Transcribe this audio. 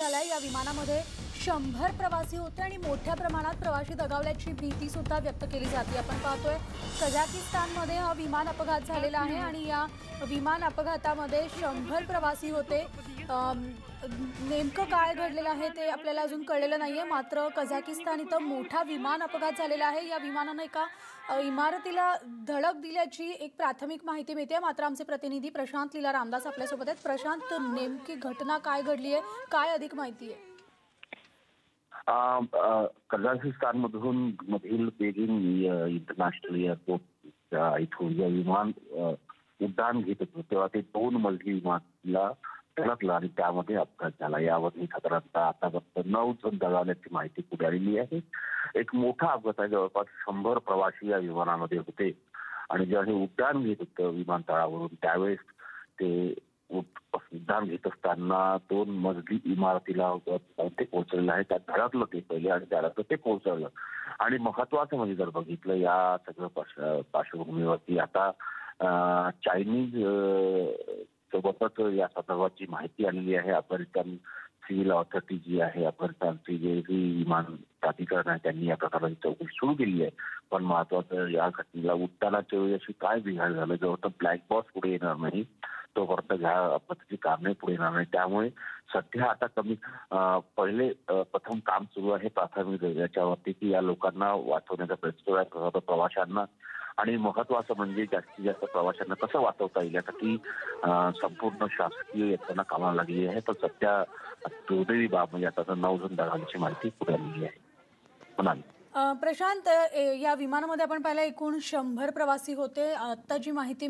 झालाय। या विमानामध्ये 100 प्रवासी होते आणि मोठ्या प्रमाणात प्रवासी दगावल्याची भीती सुद्धा व्यक्त केली जाते। आपण पाहतोय कझाकिस्तानमध्ये हा विमान अपघात झालेला आहे आणि या विमान अपघातामध्ये 100 प्रवासी होते। नेमकं काय घडलेलं आहे ते आपल्याला अजून कळलेलं नाहीये। मात्र कझाकिस्तान इथं मोठा विमान अपघात झालेला आहे। या विमानाने एका इमारतीला धडक दिल्याची एक प्राथमिक माहिती मिळते। मात्र आमचे प्रतिनिधी प्रशांत लीला रामदास आपल्यासोबत आहेत। प्रशांत, नेमकी घटना काय घडली आहे, काय अधिक माहिती आहे? मधील बेजिंग इंटरनॅशनल एअरपोर्ट इथून जे विमान उड्डाण घेत होतं तेव्हा ते 2 मजली विमानाला धडकलं आणि त्यामध्ये अपघात झाला। यामध्ये साधारणतः आतापर्यंत 9 जण दगावल्याची माहिती पुढे आलेली आहे। एक मोठा अपघात आहे। जवळपास 100 प्रवासी या विमानामध्ये होते आणि जेव्हा हे उड्डाण घेत होतं विमानतळावरून त्यावेळेस ते उड्डाण घेत असताना 2 मजली इमारतीला ते पोहोचलेलं आहे। त्यात धडकलं ते पहिले आणि त्यानंतर ते कोसळलं। आणि महत्वाचं म्हणजे जर बघितलं या सगळं पार्श्वभूमीवरती आता चायनीज सोबतच या संदर्भाची माहिती आलेली आहे। अमेरिकन सिव्हिल ऑथॉरिटी जी आहे, अमेरिकनची जे विमान प्राधिकरण आहे, त्यांनी या प्रकाराची चौकशी सुरू केली आहे। पण महत्वाचं या घटनेला उड्डाणाच्या वेळी अशी काय बिघाड झालं जोपर्यंत ब्लॅक बॉक्स पुढे येणार नाही तोपर्यंत ह्या अपघाताची कारणे पुढे येणार नाही। त्यामुळे सध्या आता पहिले प्रथम काम सुरू आहे प्राथमिक याच्यावरती की या लोकांना वाचवण्याचा प्रयत्न करत प्रवाशांना आणि महत्वाचं म्हणजे जास्तीत जास्त प्रवाशांना कसं वाचवता येईल यासाठी संपूर्ण शासकीय यंत्रणा कामाला लागली आहे। तर सध्या दुर्दैवी बाब म्हणजे आता 9 जण दगावल्याची माहिती पुढे आलेली आहे। प्रशांत, या विमानामध्ये आपण पाहिलं एकूण 100 प्रवासी होते। आता जी माहिती